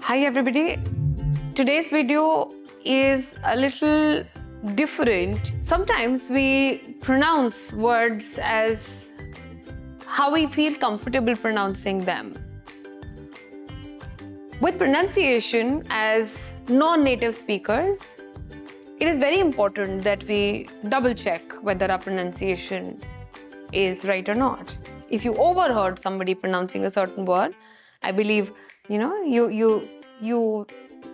Hi everybody. Today's video is a little different. Sometimes we pronounce words as how we feel comfortable pronouncing them. With pronunciation, as non-native speakers, it is very important that we double check whether our pronunciation is right or not. If you overheard somebody pronouncing a certain word, I believe you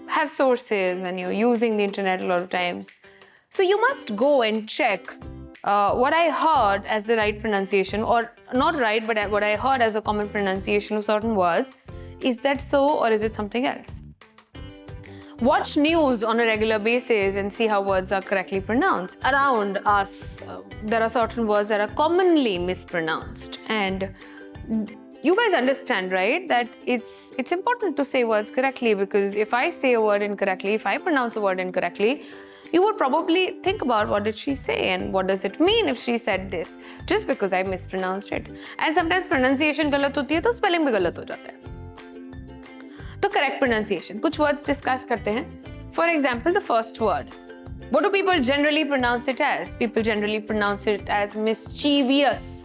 have sources and you're using the internet a lot of times. So you must go and check what I heard as the right pronunciation, or not right, but what I heard as a common pronunciation of certain words. Is that so, or is it something else? Watch news on a regular basis and see how words are correctly pronounced. Around us, there are certain words that are commonly mispronounced. And you guys understand, right, that it's important to say words correctly, because if I say a word incorrectly, if I pronounce a word incorrectly, you would probably think about what did she say and what does it mean if she said this, just because I mispronounced it. And sometimes pronunciation गलत होती है तो spelling भी गलत हो जाता है. तो correct pronunciation, कुछ words discuss करते हैं. For example, the first word. What do people generally pronounce it as? People generally pronounce it as mischievous.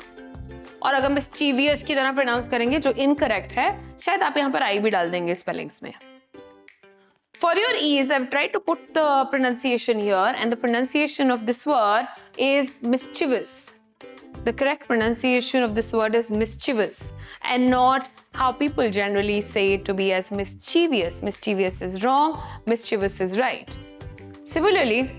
और अगर mischievous की तरह pronounce करेंगे जो incorrect है, शायद आप यहाँ पर I भी डाल देंगे spellings में. For your ease, I've tried to put the pronunciation here, and the pronunciation of this word is mischievous. The correct pronunciation of this word is mischievous, and not how people generally say it to be as mischievous. Mischievous is wrong, mischievous is right. Similarly,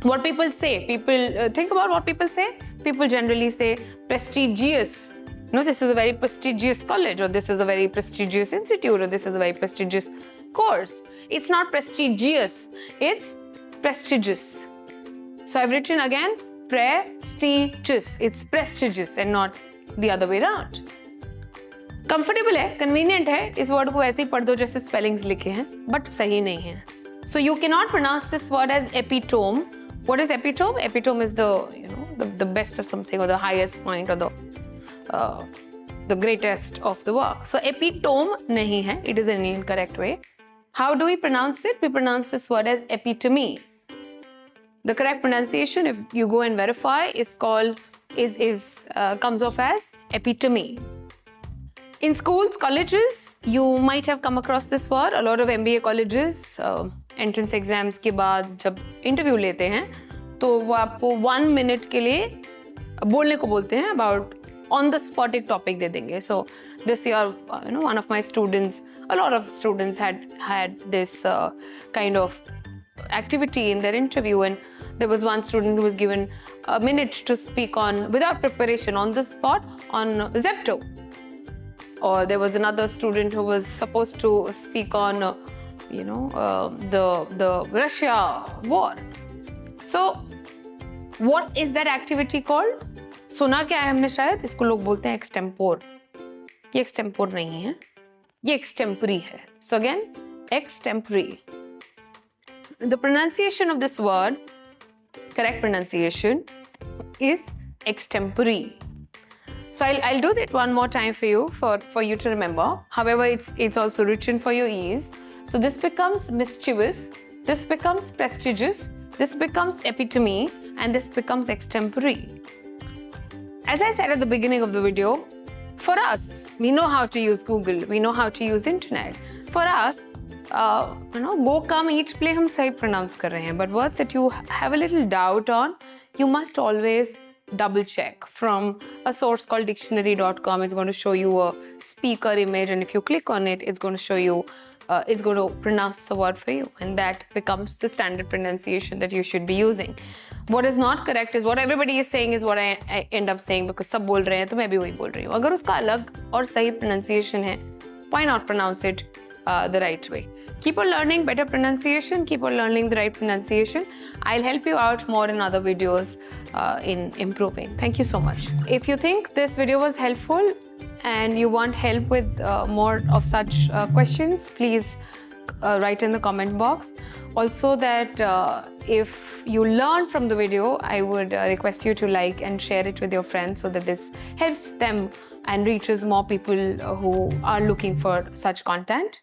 what people say, think about what people say. People generally say prestigious. No, this is a very prestigious college, or this is a very prestigious institute, or this is a very prestigious course. It's not prestigious, it's prestigious. So I've written again, prestigious. It's prestigious and not the other way around. Comfortable है, convenient है, इस word को ऐसे ही पढ़ दो जैसे spellings लिखे हैं, but सही नहीं है. So you cannot pronounce this word as epitome. What is epitome? Epitome is the best of something, or the highest point, or the greatest of the work. So epitome नहीं है, it is an incorrect way. How do we pronounce it? We pronounce this word as epitome. The correct pronunciation, if you go and verify, comes off as epitome. In schools, colleges, you might have come across this word. A lot of MBA colleges, entrance exams के बाद जब interview लेते हैं, तो वो आपको 1 minute के लिए बोलने को बोलते हैं about on the spot एक topic दे देंगे. So this year, one of my students, a lot of students had this kind of activity in their interview, and there was one student who was given a minute to speak on, without preparation, on the spot on Zepto. Or there was another student who was supposed to speak on, the Russia war. So, what is that activity called? सुना क्या है हमने शायद, इसको लोग बोलते हैं extempore. ये extempore नहीं है, ये extempore है. So again, extempore. The pronunciation of this word, correct pronunciation, is extempore. So I'll do that one more time for you, for you to remember. However, it's also written for your ease. So this becomes mischievous, this becomes prestigious, this becomes epitome, and this becomes extempore. As I said at the beginning of the video, for us, we know how to use Google, we know how to use internet. For us, go, come, eat, play, हम सही pronounce कर रहे हैं. But words that you have a little doubt on, you must always double check from a source called dictionary.com. It's going to show you a speaker image, and if you click on it, it's going to show you, it's going to pronounce the word for you, and that becomes the standard pronunciation that you should be using. What is not correct is what everybody is saying is what I end up saying, because सब बोल रहे हैं तो मैं भी वही बोल रही हूँ. अगर उसका अलग और सही pronunciation है, why not pronounce it the right way? Keep on learning better pronunciation, keep on learning the right pronunciation. I'll help you out more in other videos in improving. Thank you so much. If you think this video was helpful and you want help with more of such questions, please write in the comment box. Also that if you learn from the video, I would request you to like and share it with your friends so that this helps them and reaches more people who are looking for such content.